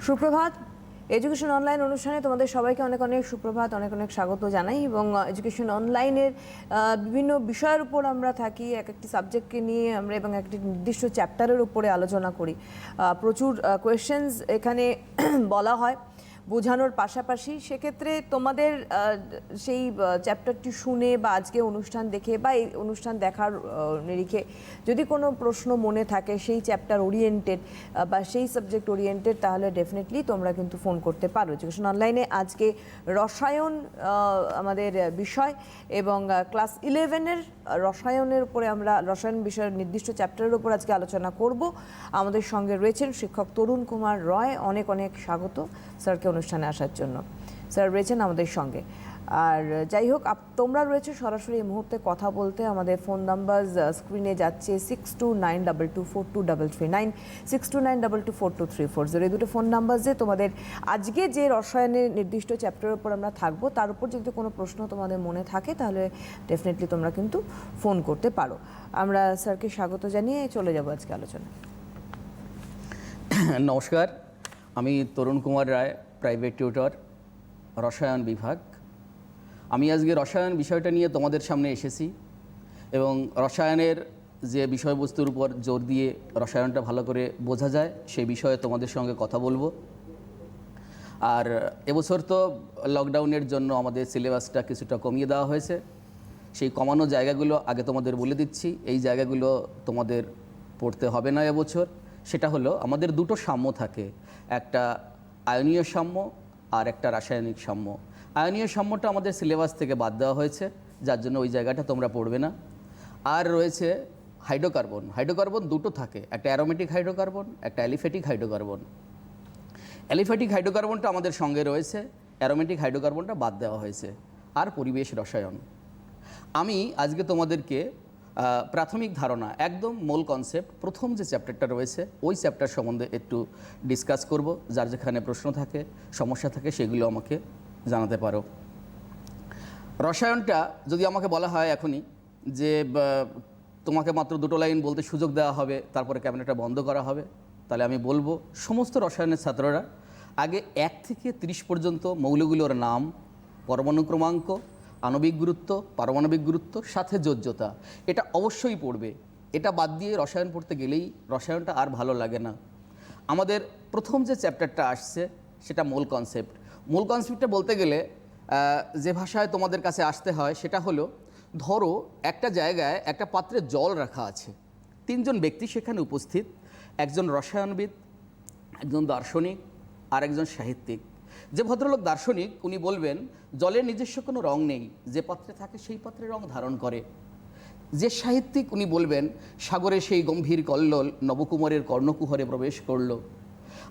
সুপ্রভাত। Education online অনুষ্ঠানে তোমাদের সবাইকে অনেক অনেক সুপ্রভাত, অনেক অনেক স্বাগত জানাই। এবং এডুকেশন অনলাইনের বিভিন্ন বিষয়ের উপর আমরা থাকি, এক একটি সাবজেক্টকে নিয়ে আমরা এবং একটি নির্দিষ্ট চ্যাপ্টারের উপরে আলোচনা করি। প্রচুর কোয়েশ্চেন্স এখানে বলা হয় বোঝানোর পাশাপাশি। সেক্ষেত্রে তোমাদের সেই চ্যাপ্টারটি শুনে বা আজকে অনুষ্ঠান দেখে বা এই অনুষ্ঠান দেখার নিরিখে যদি কোনো প্রশ্ন মনে থাকে সেই চ্যাপ্টার ওরিয়েন্টেড বা সেই সাবজেক্ট ওরিয়েন্টেড, তাহলে ডেফিনেটলি তোমরা কিন্তু ফোন করতে পারো। এডুকেশন অনলাইনে আজকে রসায়ন আমাদের বিষয় এবং ক্লাস 11-এর রসায়নের উপরে আমরা রসায়ন বিষয়ের নির্দিষ্ট চ্যাপ্টারের উপর আজকে আলোচনা করব। আমাদের সঙ্গে রয়েছেন শিক্ষক তরুণ কুমার রয়। অনেক অনেক স্বাগত স্যারকে অনুষ্ঠানে আসার জন্য। স্যার রয়েছেন আমাদের সঙ্গে। আর যাই হোক, তোমরা রয়েছে সরাসরি এই মুহূর্তে কথা বলতে। আমাদের ফোন নাম্বার স্ক্রিনে যাচ্ছে 6292242339, 6292242340। এই দুটো ফোন নাম্বার যে তোমাদের আজকে যে রসায়নের নির্দিষ্ট চ্যাপ্টারের উপর আমরা থাকবো তার উপর যদি কোনো প্রশ্ন তোমাদের মনে থাকে তাহলে ডেফিনেটলি তোমরা কিন্তু ফোন করতে পারো। আমরা স্যারকে স্বাগত জানিয়ে চলে যাব আজকে আলোচনা। নমস্কার, আমি তরুণ কুমার রায়, প্রাইভেট টিউটর, রসায়ন বিভাগ। আমি আজকে রসায়ন বিষয়টা নিয়ে তোমাদের সামনে এসেছি এবং রসায়নের যে বিষয়বস্তুর উপর জোর দিয়ে রসায়নটা ভালো করে বোঝা যায় সেই বিষয়ে তোমাদের সঙ্গে কথা বলবো। আর এবছর তো লকডাউনের জন্য আমাদের সিলেবাসটা কিছুটা কমিয়ে দেওয়া হয়েছে। সেই কমানো জায়গাগুলো আগে তোমাদের বলে দিচ্ছি। এই জায়গাগুলো তোমাদের পড়তে হবে না এবছর। সেটা হলো আমাদের দুটো সাম্য থাকে, একটা আয়নীয় সাম্য আর একটা রাসায়নিক সাম্য। আয়নীয় সাম্যটা আমাদের সিলেবাস থেকে বাদ দেওয়া হয়েছে, যার জন্য ওই জায়গাটা তোমরা পড়বে না। আর রয়েছে হাইড্রোকার্বন। হাইড্রোকার্বন দুটো থাকে, একটা অ্যারোমেটিক হাইড্রোকার্বন, একটা অ্যালিফ্যাটিক হাইড্রোকার্বন। অ্যালিফ্যাটিক হাইড্রোকার্বনটা আমাদের সঙ্গে রয়েছে, অ্যারোমেটিক হাইড্রোকার্বনটা বাদ দেওয়া হয়েছে। আর পরিবেশ রসায়ন। আমি আজকে তোমাদেরকে প্রাথমিক ধারণা, একদম মূল কনসেপ্ট, প্রথম যে চ্যাপ্টারটা রয়েছে ওই চ্যাপ্টার সম্বন্ধে একটু ডিসকাস করব। যার যেখানে প্রশ্ন থাকে, সমস্যা থাকে, সেগুলো আমাকে জানাতে পারো। রসায়নটা যদি আমাকে বলা হয় এখনই যে তোমাকে মাত্র দুটো লাইন বলতে সুযোগ দেওয়া হবে, তারপরে ক্যাবিনেটটা বন্ধ করা হবে, তাহলে আমি বলবো সমস্ত রসায়নের ছাত্ররা আগে 1 থেকে 30 পর্যন্ত মৌলগুলোর নাম, পরমাণু ক্রমাঙ্ক, আণবিক গুরুত্ব, পারমাণবিক গুরুত্ব, সাথে যোজ্যতা, এটা অবশ্যই পড়বে। এটা বাদ দিয়ে রসায়ন পড়তে গেলেই রসায়নটা আর ভালো লাগে না। আমাদের প্রথম যে চ্যাপ্টারটা আসছে সেটা মূল কনসেপ্ট। মূল কনসেপ্টটা বলতে গেলে যে ভাষায় তোমাদের কাছে আসতে হয় সেটা হলো, ধরো একটা জায়গায় একটা পাত্রে জল রাখা আছে, 3 জন ব্যক্তি সেখানে উপস্থিত, একজন রসায়নবিদ, একজন দার্শনিক আর একজন সাহিত্যিক। যে ভদ্রলোক দার্শনিক উনি বলবেন জলের নিজস্ব কোনো রং নেই, যে পাত্রে থাকে সেই পাত্রে রং ধারণ করে। যে সাহিত্যিক উনি বলবেন সাগরে সেই গম্ভীর কল্লোল নবকুমারের কর্ণকুহরে প্রবেশ করলো।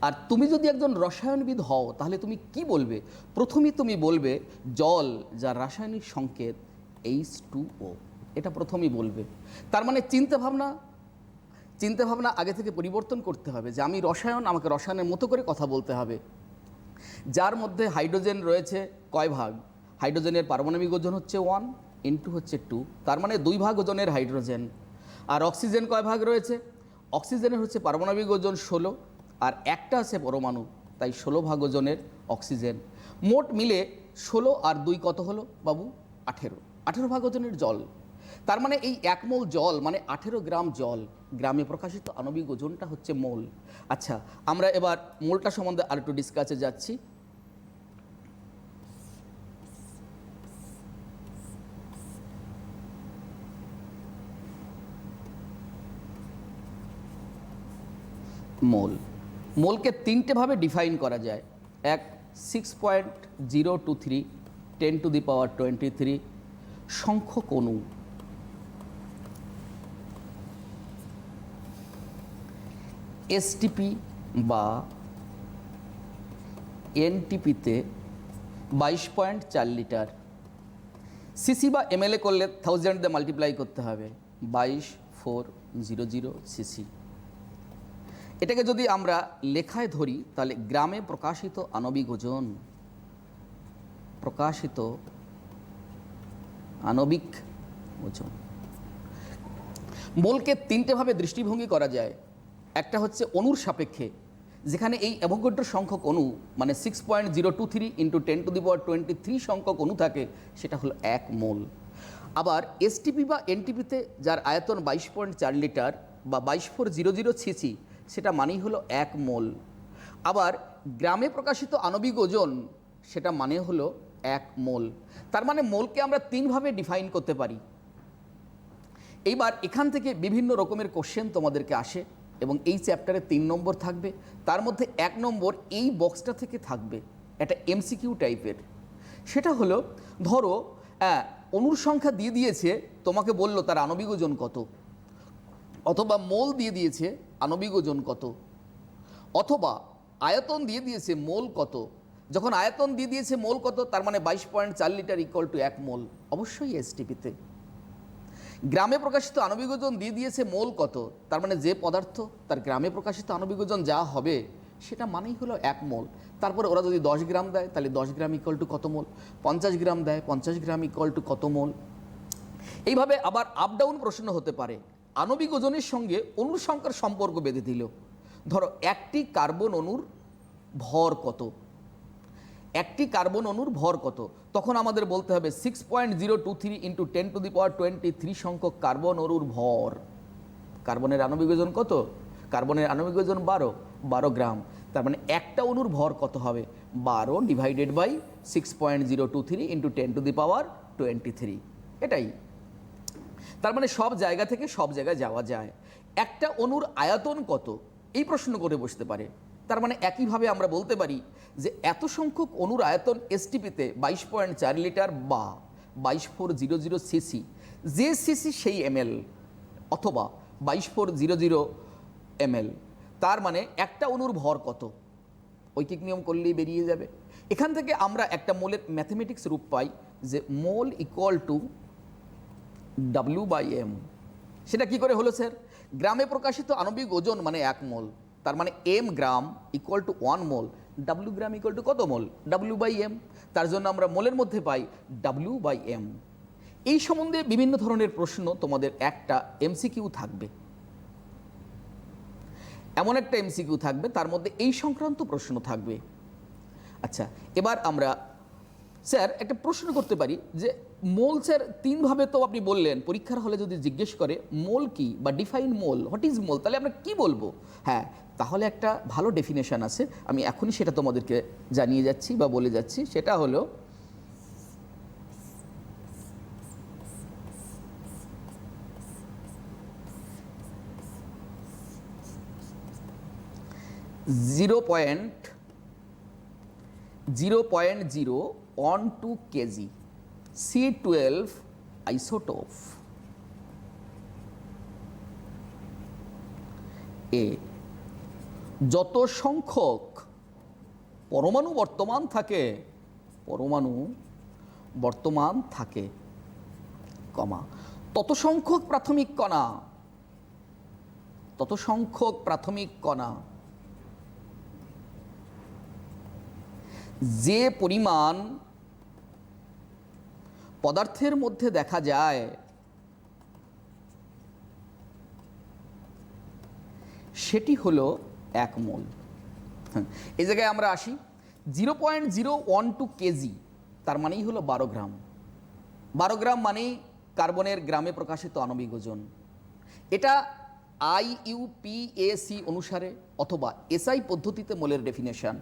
আর তুমি যদি একজন রসায়নবিদ হও তাহলে তুমি কি বলবে? প্রথমেই তুমি বলবে জল যার রাসায়নিক সংকেত H2O, এটা প্রথমেই বলবে। তার মানে চিন্তাভাবনা আগে থেকে পরিবর্তন করতে হবে যে আমি রসায়ন, আমাকে রসায়নের মতো করে কথা বলতে হবে। যার মধ্যে হাইড্রোজেন রয়েছে কয় ভাগ? হাইড্রোজেনের পারমাণবিক ওজন হচ্ছে 1, ইনটু হচ্ছে 2, তার মানে 2 ভাগ ওজনের হাইড্রোজেন। আর অক্সিজেন কয় ভাগ রয়েছে? অক্সিজেনের হচ্ছে পারমাণবিক ওজন 16, আর একটা আছে পরমাণু, তাই 16 ভাগ ওজনের অক্সিজেন। মোট মিলে 16 আর 2 কত হলো বাবু? 18 ভাগ ওজনের জল। তার মানে এই 1 মোল জল মানে 18 গ্রাম জল। গ্রামে প্রকাশিত আণবিক ওজনটা হচ্ছে মোল। আচ্ছা, আমরা এবার মোলটা সম্বন্ধে আর একটু ডিসকাসে যাচ্ছি। মোলকে 3টে ভাবে ডিফাইন করা যায়। এক, 6.023 10⁻23 সংখ্যক অণু। এসটিপি বা এনটিপিতে 22.4 লিটার। সিসি বা এমএলএ করলে 1000 দিয়ে মাল্টিপ্লাই করতে হবে, 22400 সিসি। এটাকে যদি আমরা লেখায় ধরি তাহলে গ্রামে প্রকাশিত আণবিক ওজন, মোলকে 3টে ভাবে দৃষ্টিভঙ্গি করা যায়। একটা হচ্ছে অণুর সাপেক্ষে, যেখানে এই অ্যাভোগাড্রো সংখ্যক অণু মানে 6.023 ইন্টু 10⁻23 সংখ্যক অণু থাকে, সেটা হলো 1 মোল। আবার এসটিপি বা এনটিপিতে যার আয়তন 22.4 লিটার বা 22400 সিসি, সেটা মানেই হলো 1 মোল। আবার গ্রামে প্রকাশিত আণবিক ওজন, সেটা মানে হলো 1 মোল। তার মানে মোলকে আমরা 3 ভাবে ডিফাইন করতে পারি। এইবার এখান থেকে বিভিন্ন রকমের কোশ্চেন তোমাদেরকে আসে এবং এই চ্যাপ্টারে 3 নম্বর থাকবে। তার মধ্যে 1 নম্বর এই বক্সটা থেকে থাকবে, এটা এমসিকিউ টাইপের। সেটা হলো, ধরো অণুর সংখ্যা দিয়ে দিয়েছে, তোমাকে বলল তার আণবিক ওজন কত, অথবা মোল দিয়ে দিয়েছে আণবিক ওজন কত, অথবা আয়তন দিয়ে দিয়েছে মোল কত। যখন আয়তন দিয়ে দিয়েছে মোল কত, তার মানে 22.4 লিটার ইকুয়াল টু 1 মোল, অবশ্যই এসটিপিতে। গ্রামে প্রকাশিত আণবিক ওজন দিয়ে দিয়েছে মোল কত, তার মানে যে পদার্থ তার গ্রামে প্রকাশিত আণবিক ওজন যা হবে সেটা মানেই হলো 1 মোল। তারপরে ওরা যদি 10 গ্রাম দেয়, তাহলে 10 গ্রাম ইকুয়াল টু কত মোল, 50 গ্রাম দেয়, 50 গ্রাম ইকুয়াল টু কত মোল। এইভাবে আবার আপ ডাউন প্রশ্ন হতে পারে। আণবিক ওজনের সঙ্গে অণুর সংখ্যার সম্পর্ক বেঁধে দিল। ধরো একটি কার্বন অণুর ভর কত, একটি কার্বন অণুর ভর কত, তখন আমাদের বলতে হবে 6.023 ইন্টু 10⁻23 সংখ্যক কার্বন অণুর ভর। কার্বনের আণবিক ওজন কত, কার্বনের আণবিক ওজন 12 গ্রাম। তার মানে একটা অণুর ভর কত হবে, 12 ডিভাইডেড বাই 6.023 ইন্টু 10⁻23। এটাই। তার মানে সব জায়গা থেকে সব জায়গায় যাওয়া যায়। একটা অণুর আয়তন কত, এই প্রশ্ন করে বসতে পারে। তার মানে একইভাবে আমরা বলতে পারি যে এত সংখ্যক অণুর আয়তন এসটিপিতে 22.4 লিটার বা 22400 সিসি, যে সিসি সেই এমএল, অথবা 22400 এমএল। তার মানে একটা অণুর ভর কত, ঐকিক নিয়ম করলেই বেরিয়ে যাবে। এখান থেকে আমরা একটা মোলের ম্যাথমেটিক্স রূপ পাই যে মোল ইকুয়াল টু W/M। সেটা কি করে হলো স্যার? গ্রামে প্রকাশিত আণবিক ওজন মানে 1 মোল, তার মানে M gram equal to 1 mole, W gram equal to কত মোল, W/M। তার জন্য আমরা মোলের মধ্যে পাই W/M। এই সম্বন্ধে বিভিন্ন ধরনের প্রশ্ন তোমাদের একটা এমসিকিউ থাকবে, এমন একটা এমসিকিউ থাকবে তার মধ্যে এই সংক্রান্ত প্রশ্ন থাকবে। আচ্ছা, এবার আমরা স্যার একটা প্রশ্ন করতে পারি যে মোল স্যার 3 ভাবে তো আপনি বললেন, পরীক্ষার হলে যদি জিজ্ঞেস করে মোল কি বা ডিফাইন মোল, হোয়াট ইজ মোল, তাহলে আমরা কি বলবো? হ্যাঁ, তাহলে একটা ভালো ডেফিনেশন আছে, আমি এখনই সেটা তোমাদেরকে জানিয়ে যাচ্ছি বা বলে যাচ্ছি। সেটা হলো (0.012 কেজি C12 আইসোটোপ এ যত সংখ্যক পরমাণু বর্তমান থাকে, কমা, তত সংখ্যক প্রাথমিক কণা যে পরিমাণ পদার্থের মধ্যে দেখা যায় সেটি হলো 1 মোল। এই জায়গায় আমরা আসি, 0.012 কেজি তার মানেই হলো 12 গ্রাম। 12 গ্রাম মানেই কার্বনের গ্রামে প্রকাশিত আণবিক ওজন। এটা IUPAC অনুসারে অথবা SI পদ্ধতিতে মোলের ডেফিনেশন।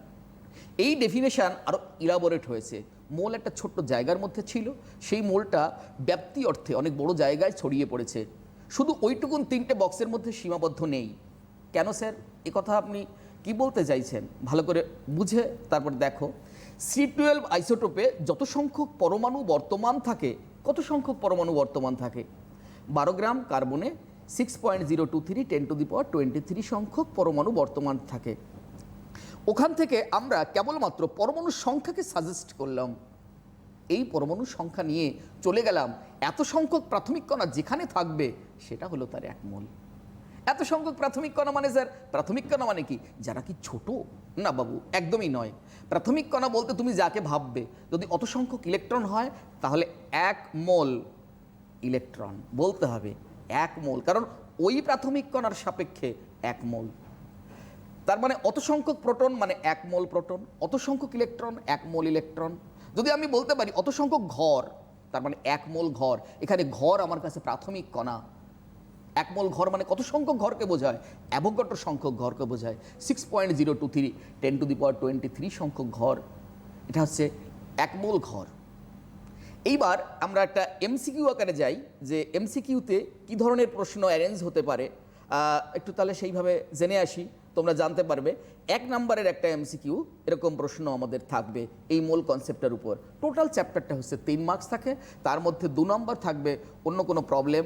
এই ডেফিনেশন আরও ইলাবোরেট হয়েছে। মোল একটা ছোট্ট জায়গার মধ্যে ছিল, সেই মোলটা ব্যাপ্তি অর্থে অনেক বড় জায়গায় ছড়িয়ে পড়েছে, শুধু ওইটুকুন 3টে বক্সের মধ্যে সীমাবদ্ধ নেই। কেন স্যার, এ কথা আপনি কি বলতে চাইছেন? ভালো করে বুঝে তারপর দেখো, C12 আইসোটোপে যত সংখ্যক পরমাণু বর্তমান থাকে, কত সংখ্যক পরমাণু বর্তমান থাকে? 12 গ্রাম কার্বনে 6.023 10⁻23 সংখ্যক পরমাণু বর্তমান থাকে। ওখান থেকে আমরা কেবলমাত্র পরমাণুর সংখ্যাকে সাজেস্ট করলাম, এই পরমাণুর সংখ্যা নিয়ে চলে গেলাম এত সংখ্যক প্রাথমিক কণা যেখানে থাকবে সেটা হলো তার 1 মোল। এত সংখ্যক প্রাথমিক কণা মানে স্যার, প্রাথমিক কণা মানে কি, যারা কি ছোট? না বাবু, একদমই নয়। প্রাথমিক কণা বলতে তুমি যাকে ভাববে, যদি অত সংখ্যক ইলেকট্রন হয় তাহলে 1 মোল ইলেকট্রন বলতে হবে, 1 মোল, কারণ ওই প্রাথমিক কণার সাপেক্ষে 1 মোল। তার মানে অত সংখ্যক প্রোটন মানে 1 মোল প্রোটন, অত সংখ্যক ইলেকট্রন 1 মোল ইলেকট্রন। যদি আমি বলতে পারি অত সংখ্যক ঘর, তার মানে 1 মোল ঘর। এখানে ঘর আমার কাছে প্রাথমিক কণা। 1 মোল ঘর মানে কত সংখ্যক ঘরকে বোঝায়? অ্যাভোগাড্রো সংখ্যক ঘরকে বোঝায়। 6.023 10⁻23 সংখ্যক ঘর, এটা হচ্ছে 1 মোল ঘর। এইবার আমরা একটা এমসিকিউ আকারে যাই, যে এমসিকিউতে কি ধরনের প্রশ্ন অ্যারেঞ্জ হতে পারে একটু তাহলে সেইভাবে জেনে আসি, তোমরা জানতে পারবে। 1 নম্বরের একটা এমসিকিউ এরকম প্রশ্ন আমাদের থাকবে এই মোল কনসেপ্টের উপর। টোটাল চ্যাপ্টারটা হচ্ছে 3 মার্কস থাকে, তার মধ্যে 2 নম্বর থাকবে অন্য কোনো প্রবলেম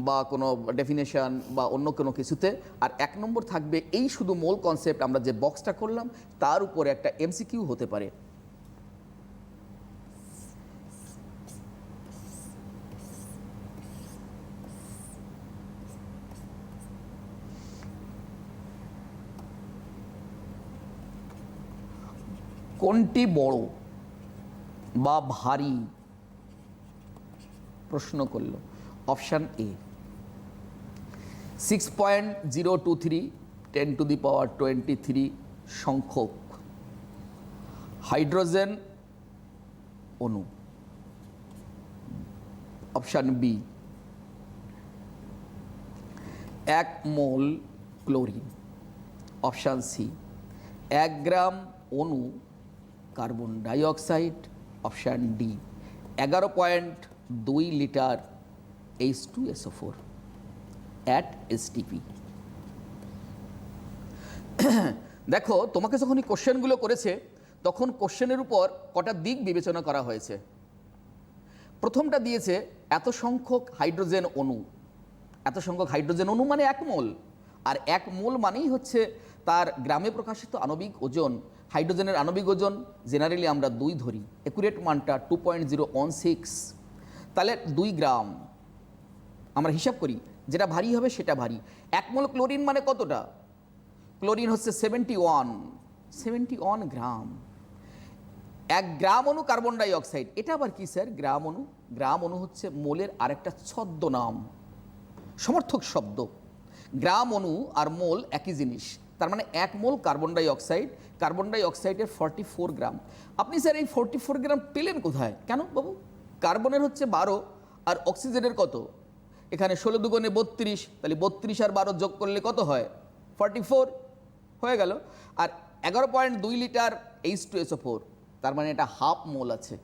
বা কোনো ডেফিনেশন বা অন্য কোনো কিছুতে, আর 1 নম্বর থাকবে এই শুধু মোল কনসেপ্ট আমরা যে বক্সটা করলাম তার উপরে একটা এমসিকিউ হতে পারে। কোনটি বড় বা ভারী? প্রশ্ন করল। অপশান এ 6.023 10⁻23 সংখ্যক হাইড্রোজেন অণু। অপশান বি 1 মোল ক্লোরিন। অপশান সি 1 গ্রাম অণু carbon dioxide. Option D 11.2 litre H2SO4 at STP। দেখো, তোমাকে যখন এই কোশ্চেনগুলো করেছে তখন কোশ্চেনের উপর কটা দিক বিবেচনা করা হয়েছে। প্রথমটা দিয়েছে এত সংখ্যক হাইড্রোজেন অণু। এত সংখ্যক হাইড্রোজেন অণু মানে 1 মোল, আর 1 মোল মানেই হচ্ছে তার গ্রামে প্রকাশিত আণবিক ওজন। হাইড্রোজেনের আণবিক ওজন জেনারেলি আমরা 2 ধরি, একুরেট মানটা 2.016, তাহলে 2 গ্রাম আমরা হিসাব করি, যেটা ভারী হবে সেটা ভারী। 1 মোল ক্লোরিন মানে কতটা? ক্লোরিন হচ্ছে 71 গ্রাম। 1 গ্রাম অণু কার্বন ডাই অক্সাইড, এটা আবার কি স্যার গ্রাম অণু? গ্রাম অণু হচ্ছে মোলের আরেকটা ছদ্মনাম, সমর্থক শব্দ। গ্রাম অণু আর মোল একই জিনিস, তার মানে 1 মোল কার্বন ডাই অক্সাইডের 44 গ্রাম। আপনি স্যার এই 44 গ্রাম পেলেন কোথায়? কেন বাবু? কার্বনের হচ্ছে 12 আর অক্সিজেনের কত? এখানে 16 দুগুণে 32, তাহলে 32 আর 12 যোগ করলে কত হয়? 44 হয়ে গেল। আর 11.2 লিটার H2SO4, তার মানে এটা হাফ মোল আছে।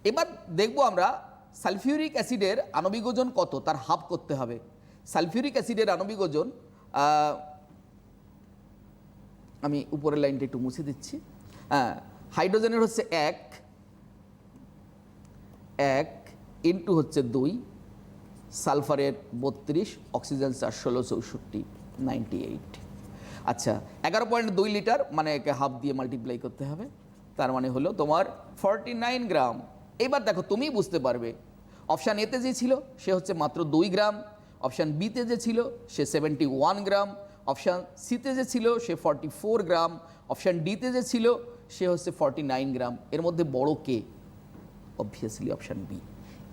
এবার দেখব আমরা সালফিউরিক অ্যাসিডের আণবিক ওজন কত, তার হাফ করতে হবে। সালফিউরিক অ্যাসিডের আণবিক ওজন, আমি উপরের লাইনটা একটু মুছে দিচ্ছি। হাইড্রোজেনের হচ্ছে 1 ইন্টু হচ্ছে 2, সালফারের 32, অক্সিজেন 416 98। আচ্ছা, 11.2 লিটার মানে একে হাফ দিয়ে মাল্টিপ্লাই করতে হবে, তার মানে হলো তোমার 49 গ্রাম। এবার দেখো তুমিই বুঝতে পারবে, অপশান এতে যে ছিল সে হচ্ছে মাত্র 2 গ্রাম, অপশান বিতে যে ছিল সে 71 গ্রাম, অপশান সিতে যে ছিল সে 44 গ্রাম, অপশান ডিতে যে ছিল সে হচ্ছে 49 গ্রাম। এর মধ্যে বড় কে? Obviously option B.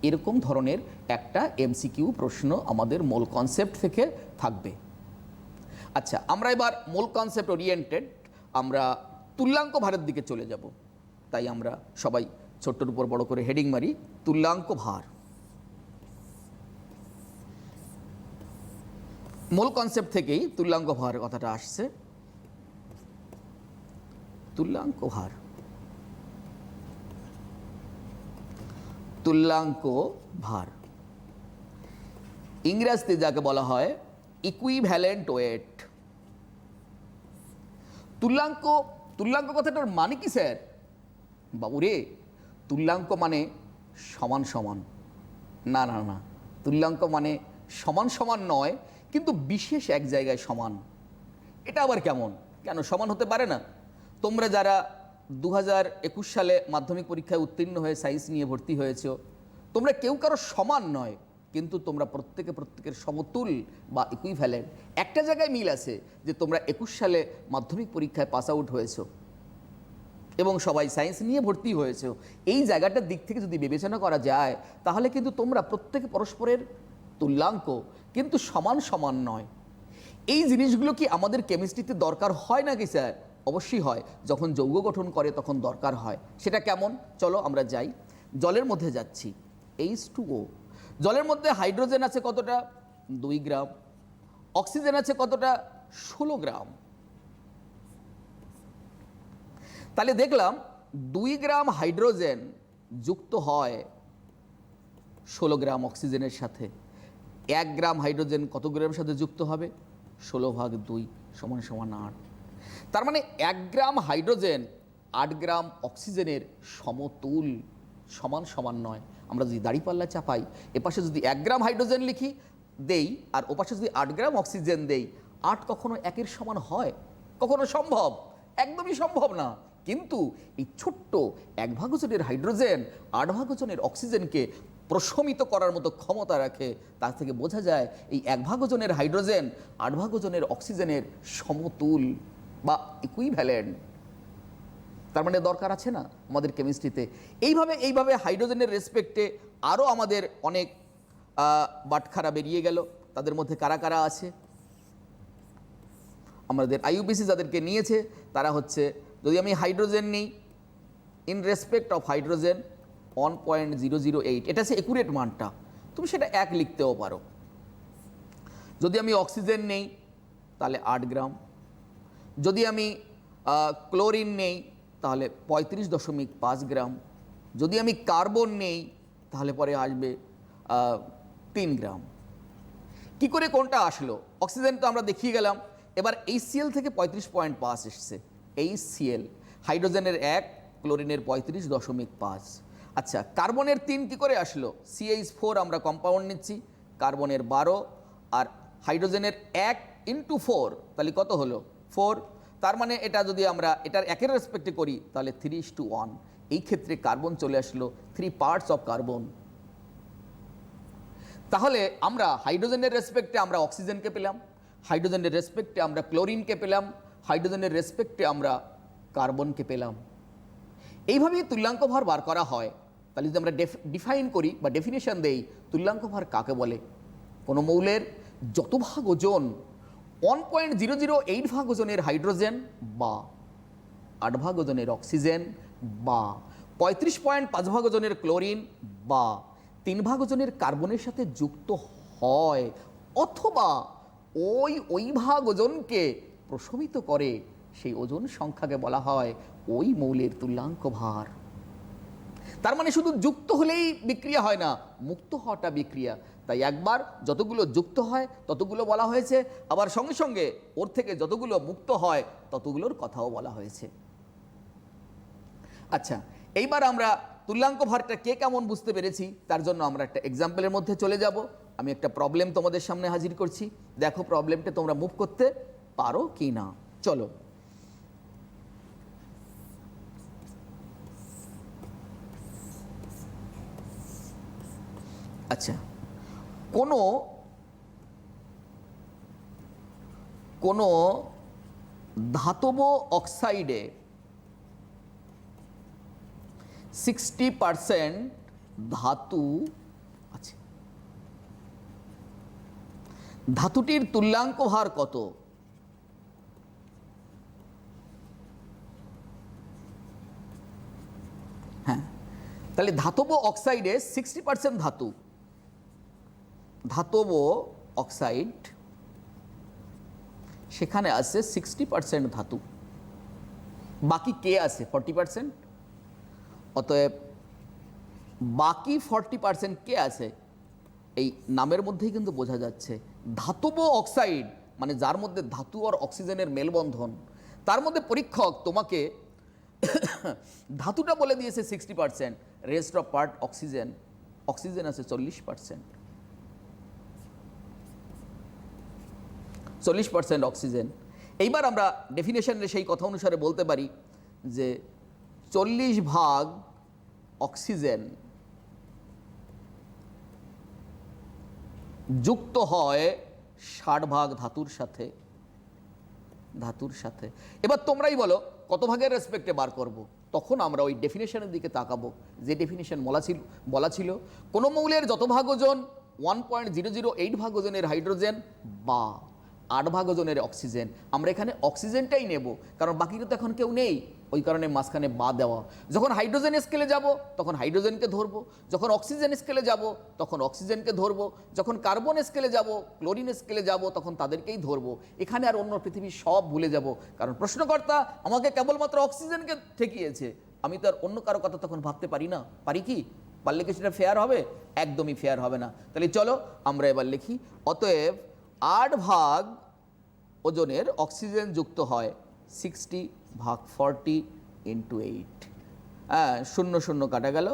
এরকম ধরনের একটা এমসিকিউ প্রশ্ন আমাদের মোল কনসেপ্ট থেকে থাকবে। আচ্ছা, আমরা এবার মোল কনসেপ্ট ওরিয়েন্টেড আমরা তুল্যাঙ্ক ভারের দিকে চলে যাব। তাই আমরা সবাই ছোট্টর উপর বড় করে হেডিং মারি, তুল্যাঙ্ক ভার। মোল কনসেপ্ট থেকেই তুল্যাঙ্ক ভার কথাটা আসছে। তুল্যাঙ্ক ভার, তুল্যাঙ্ক ভার ইংরেজিতে যাকে বলা হয় ইকুইভ্যালেন্ট ওয়েট। তুল্যাঙ্ক কথাটার মানে কি স্যার? বাবুরে, তুল্যাঙ্ক মানে সমান সমান। না না না, তুল্যাঙ্ক মানে সমান সমান নয়, কিন্তু বিশেষ এক জায়গায় সমান। এটা আবার কেমন? কেন সমান হতে পারে না? তোমরা যারা 2021 সালে মাধ্যমিক পরীক্ষায় উত্তীর্ণ হয়ে সায়েন্স নিয়ে ভর্তি হয়েছো, তোমরা কেউ কারো সমান নয়, কিন্তু তোমরা প্রত্যেকের সমতুল বা ইকুইভ্যালেন্ট। একটা জায়গায় মিল আছে যে তোমরা 21 সালে মাধ্যমিক পরীক্ষায় পাস আউট হয়েছো এবং সবাই সায়েন্স নিয়ে ভর্তি হয়েছো। এই জায়গাটার দিক থেকে যদি বিবেচনা করা যায় তাহলে কিন্তু তোমরা প্রত্যেকে পরস্পরের তুল্যাঙ্ক, কিন্তু সমান সমান নয়। এই জিনিসগুলো কি আমাদের কেমিস্ট্রিতে দরকার হয় নাকি স্যার? অবশ্যই হয়। যখন যৌগ গঠন করে তখন দরকার হয়। সেটা কেমন? চলো আমরা যাই, জলের মধ্যে যাচ্ছি। H2O, জলের মধ্যে হাইড্রোজেন আছে কতটা? 2 গ্রাম। অক্সিজেন আছে কতটা? 16 গ্রাম। তাহলে দেখলাম 2 গ্রাম হাইড্রোজেন যুক্ত হয় 16 গ্রাম অক্সিজেনের সাথে। 1 গ্রাম হাইড্রোজেন কত গ্রামের সাথে যুক্ত হবে? 16/2 সমান সমান 8। তার মানে 1 গ্রাম হাইড্রোজেন 8 গ্রাম অক্সিজেনের সমতুল, সমান সমান নয়। আমরা যদি দাঁড়িপাল্লা চাপাই, এপাশে যদি 1 গ্রাম হাইড্রোজেন লিখি দেই আর ওপাশে যদি 8 গ্রাম অক্সিজেন দেই, 8 কখনো 1-এর সমান হয়? কখনো সম্ভব? একদমই সম্ভব না। কিন্তু এই ছোট্ট 1 ওজনের হাইড্রোজেন 8 ওজনের অক্সিজেনকে প্রশমিত করার মতো ক্ষমতা রাখে। তার থেকে বোঝা যায় এই 1 ওজনের হাইড্রোজেন 8 ওজনের অক্সিজেনের সমতুল বা ইকুইভ্যালেন্ট। তার মানে দরকার আছে না আমাদের কেমিস্ট্রিতে। এইভাবে হাইড্রোজেনের রেসপেক্টে আরও আমাদের অনেক বাটখারা বেরিয়ে গেল। তাদের মধ্যে কারা কারা আছে? আমাদের IUPAC যাদেরকে নিয়েছে তারা হচ্ছে, যদি আমি হাইড্রোজেন নিই, ইন রেসপেক্ট অফ হাইড্রোজেন 1.008, এটা হচ্ছে একুরেট মানটা, তুমি সেটা 1 লিখতেও পারো। যদি আমি অক্সিজেন নেই তাহলে 8 গ্রাম। যদি আমি ক্লোরিন নেই তাহলে 35.5 গ্রাম। যদি আমি কার্বন নেই তাহলে পরে আসবে 3 গ্রাম। কি করে কোনটা আসলো? অক্সিজেন তো আমরা দেখিয়ে গেলাম। এবার HCl থেকে 35.5 এসছে। HCl, হাইড্রোজেনের 1, ক্লোরিনের 35.5। আচ্ছা, কার্বনের 3 কি করে আসলো? CH4 আমরা কম্পাউন্ড নিচ্ছি, কার্বনের 12 আর হাইড্রোজেনের 1 × 4, তাহলে কত হলো? 4। তার মানে এটা যদি আমরা এটার 1-এর রেসপেক্টে করি তাহলে 3:1। এই ক্ষেত্রে কার্বন চলে আসলো 3 পার্টস অফ কার্বন। তাহলে আমরা হাইড্রোজেনের রেসপেক্টে আমরা অক্সিজেনকে পেলাম, হাইড্রোজেনের রেসপেক্টে আমরা ক্লোরিনকে পেলাম, হাইড্রোজেনের রেসপেক্টে আমরা কার্বনকে পেলাম। এইভাবেই তুল্যাঙ্ক ভর বার করা হয়। তাহলে যদি আমরা ডিফাইন করি বা ডেফিনেশন দেই, তুল্যাঙ্ক ভর কাকে বলে? কোনো মৌলের যত ভাগ ওজন 1.008 ভাগ ওজনের হাইড্রোজেন বা 8 ভাগ ওজনের অক্সিজেন বা 35.5 ভাগ ওজনের ক্লোরিন বা 3 ভাগ ওজনের কার্বনের সাথে যুক্ত হয়, অথবা ওই ভাগ ওজনকে প্রশমিত করে, সেই ওজন সংখ্যাকে বলা হয় ওই মৌলের তুল্যাঙ্ক ভার। তার মানে শুধু যুক্ত হলেই বিক্রিয়া হয় না, মুক্ত হওয়াটা বিক্রিয়া। তাই একবার যতগুলো যুক্ত হয় ততগুলো বলা হয়েছে, আবার সঙ্গে সঙ্গে ওর থেকে যতগুলো মুক্ত হয় ততগুলোর কথাও বলা হয়েছে। আচ্ছা, এইবার আমরা তুল্যাঙ্ক ভারটা কে কেমন বুঝতে পেরেছি তার জন্য আমরা একটা এক্সাম্পলের মধ্যে চলে যাব। আমি একটা প্রবলেম তোমাদের সামনে হাজির করছি, দেখো প্রবলেমটা তোমরা মুভ করতে পারো কি না। চলো। আচ্ছা, কোনো ধাতব অক্সাইডে 60% ধাতু আছে। ধাতুটির তুল্যাঙ্ক ভার কত? হ্যাঁ, তাহলে ধাতব অক্সাইডে 60% ধাতু, ধাতব অক্সাইড সেখানে আছে 60% ধাতু, বাকি কে আছে 40%। অতএব বাকি 40% কে আছে? এই নামের মধ্যেই কিন্তু বোঝা যাচ্ছে ধাতব অক্সাইড মানে যার মধ্যে ধাতু আর অক্সিজেনের মেলবন্ধন। তার মধ্যে পরীক্ষক তোমাকে ধাতুটা বলে দিয়েছে 60%, rest of part oxygen, oxygen আছে 40%, 40% অক্সিজেন। এইবার আমরা ডেফিনেশনের সেই কথা অনুসারে বলতে পারি যে 40 ভাগ অক্সিজেন যুক্ত হয় 60 ভাগ ধাতুর সাথে। এবার তোমরাই বলো কত ভাগের রেসপেক্টে বার করব। তখন আমরা ওই ডেফিনেশনের দিকে তাকাবো যে ডেফিনেশন বলা ছিল কোনো মৌলের যত ভাগ ওজন 1.008 ভাগ ওজনের হাইড্রোজেন বা 8 ভাগ ওজনের অক্সিজেন। আমরা এখানে অক্সিজেনটাই নেব, কারণ বাকিটা তো এখন কেউ নেই, ওই কারণে মাঝখানে বা দেওয়া। যখন হাইড্রোজেন স্কেলে যাব তখন হাইড্রোজেনকে ধরবো, যখন অক্সিজেন স্কেলে যাব তখন অক্সিজেনকে ধরবো, যখন কার্বন স্কেলে যাব, ক্লোরিন স্কেলে যাব, তখন তাদেরকেই ধরবো। এখানে আর অন্য পৃথিবী সব ভুলে যাব, কারণ প্রশ্নকর্তা আমাকে কেবলমাত্র অক্সিজেনকে ঠেকিয়েছে। আমি তো আর অন্য কারো কথা তখন ভাবতে পারি না, পারি কি? পারলে কি সেটা ফেয়ার হবে? একদমই ফেয়ার হবে না। তাহলে চলো আমরা এবার লিখি, অতএব 8 ভাগ ওজনের অক্সিজেন যুক্ত হয় 60/40 × 8। হ্যাঁ, 0 0 কাটা গেল,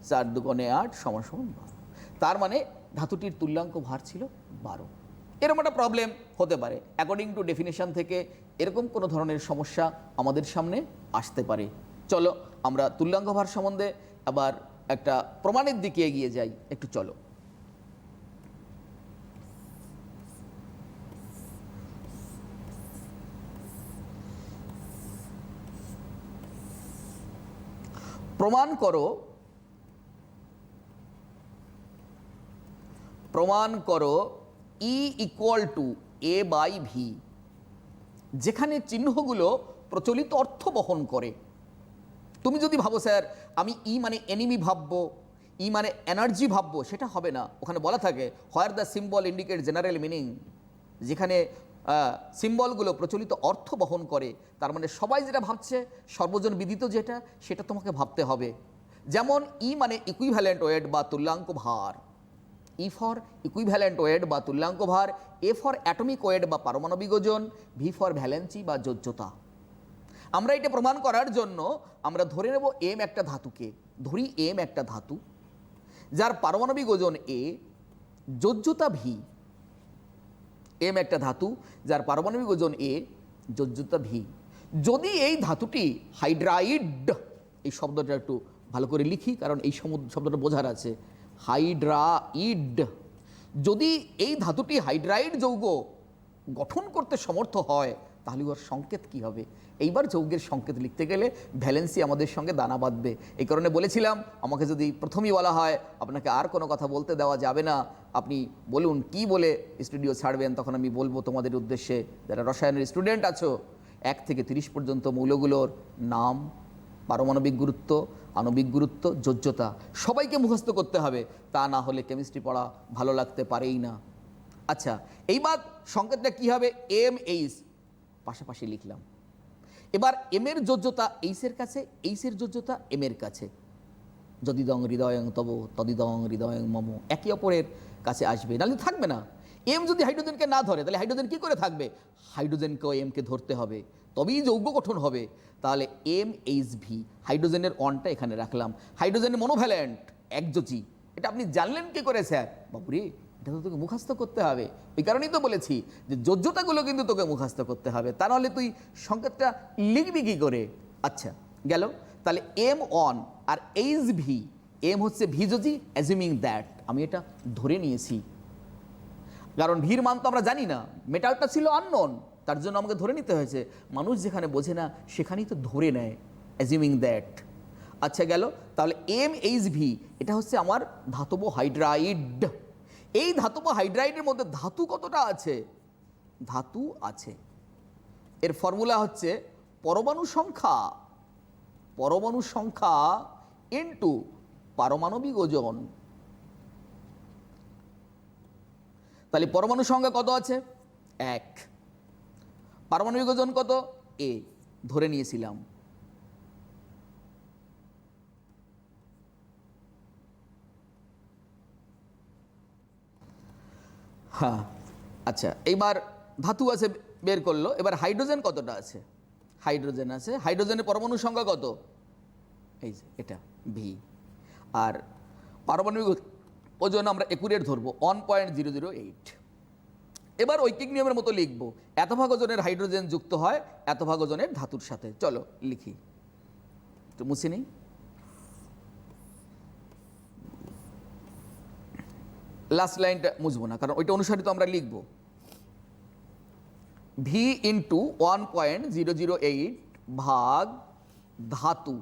4 × 2 = 8 = 12। তার মানে ধাতুটির তুল্যাঙ্ক ভার ছিল 12। এরকম একটা প্রবলেম হতে পারে, অ্যাকর্ডিং টু ডেফিনেশন থেকে এরকম কোনো ধরনের সমস্যা আমাদের সামনে আসতে পারে। চলো আমরা তুল্যাঙ্ক ভার সম্বন্ধে আবার একটা প্রমাণের দিকে এগিয়ে যাই, একটু চলো। প্রমাণ করো E = A/V, যেখানে চিহ্নগুলো প্রচলিত অর্থ বহন করে। তুমি যদি ভাবো স্যার আমি ই মানে এনিমি ভাববো, ই মানে এনার্জি ভাববো, সেটা হবে না। ওখানে বলা থাকে where the symbol indicate general meaning, যেখানে সিম্বলগুলো প্রচলিত অর্থ বহন করে, তার মানে সবাই যেটা ভাবছে, সর্বজন বিদিত যেটা, সেটা তোমাকে ভাবতে হবে। যেমন ই মানে ইকুইভ্যালেন্ট ওয়েট বা তুল্যাঙ্ক ভার, ই ফর ইকুইভ্যালেন্ট ওয়েট বা তুল্যাঙ্ক ভার, এ ফর অ্যাটমিক ওয়েট বা পারমাণবিক ওজন, ভি ফর ভ্যালেন্সি বা যোজ্যতা। আমরা এটা প্রমাণ করার জন্য আমরা ধরে নেব এম একটা ধাতুকে, ধরি এম একটা ধাতু যার পারমাণবিক ওজন এ, যোজ্যতা ভি। এম একটা ধাতু যার পারমাণবিক ওজন এ, যোজ্যতা ভি। যদি এই ধাতুটি হাইড্রাইড, এই শব্দটা একটু ভালো করে লিখি কারণ এই শব্দটা বোঝার আছে, হাইড্রাইড। যদি এই ধাতুটি হাইড্রাইড যৌগ গঠন করতে সমর্থ হয়, তাহলে ওর সংকেত কি হবে? এইবার যৌগের সংকেত লিখতে গেলে ভ্যালেন্সি আমাদের সঙ্গে দানা বাঁধবে। এই কারণে বলেছিলাম আমাকে যদি প্রথমেই বলা হয় আপনাকে আর কোনো কথা বলতে দেওয়া যাবে না, আপনি বলুন কি বলে স্টুডিও ছাড়বেন, তখন আমি বলবো তোমাদের উদ্দেশ্যে যারা রসায়নের স্টুডেন্ট আছো, 1 থেকে 30 পর্যন্ত মৌলগুলোর নাম, পারমাণবিক গুরুত্ব, আণবিক গুরুত্ব, যোজ্যতা সবাইকে মুখস্থ করতে হবে, তা না হলে কেমিস্ট্রি পড়া ভালো লাগতে পারেই না। আচ্ছা, এইবার সংকেতটা কি হবে? MH পাশাপাশি লিখলাম। এবার এম এর যোজ্যতা এইচের কাছে, এইচের যোজ্যতা এম এর কাছে। যদিদং হৃদয়ং তব তদিদং হৃদয়ং মম, একে অপরের কাছে আসবে, নাহলে থাকবে না। এম যদি হাইড্রোজেনকে না ধরে তাহলে হাইড্রোজেন কি করে থাকবে? হাইড্রোজেনকেও এমকে ধরতে হবে, তবেই যৌগ গঠন হবে। তাহলে MHV, হাইড্রোজেনের অনটা এখানে রাখলাম। হাইড্রোজেনের মনোভ্যালেন্ট একযোজি, এটা আপনি জানলেন কি করে স্যার? বাবুরে, এটা তো তোকে মুখস্থ করতে হবে। ওই কারণেই তো বলেছি যে যোজ্যতাগুলো কিন্তু তোকে মুখস্থ করতে হবে, তা নাহলে তুই সংকেতটা লিখবি কি করে? আচ্ছা গেল। তাহলে M1 আর HV, এম হচ্ছে ভিযোজি, অ্যাজিউমিং দ্যাট, আমি এটা ধরে নিয়েছি কারণ ভির মান তো আমরা জানি না, মেটালটা ছিল আননোন, তার জন্য আমাকে ধরে নিতে হয়েছে। মানুষ যেখানে বোঝে না সেখানেই তো ধরে নেয়, অ্যাজিউমিং দ্যাট। আচ্ছা গেল। তাহলে MHV এটা হচ্ছে আমার ধাতব হাইড্রাইড। এই ধাতব হাইড্রাইডের মধ্যে ধাতু কতটা আছে? ধাতু আছে, এর ফর্মুলা হচ্ছে পরমাণু সংখ্যা ইনটু পারমাণবিক ওজন। তাহলে পরমাণু সংখ্যা কত আছে? 1। পারমাণবিক ওজন কত? A ধরে নিয়েছিলাম। হ্যাঁ, আচ্ছা এইবার ধাতু আছে বের করলো। এবার হাইড্রোজেন কতটা আছে? হাইড্রোজেন আছে, হাইড্রোজেনের পরমাণু সংখ্যা কত? এই যে এটা ভি। আর পারমাণবিক ওজন আমরা একুরেট ধরবো 1.008। এবার ঐকিক নিয়মের মতো লিখব, এত ভাগ ওজনের হাইড্রোজেন যুক্ত হয় এত ভাগ ওজনের ধাতুর সাথে। চলো লিখি, একটু মুছে নিই। লাস্ট লাইনটা মুছবো না কারণ ওইটা অনুসারিত আমরা লিখব। ভি ইন্টু 1.008 ভাগ ধাতু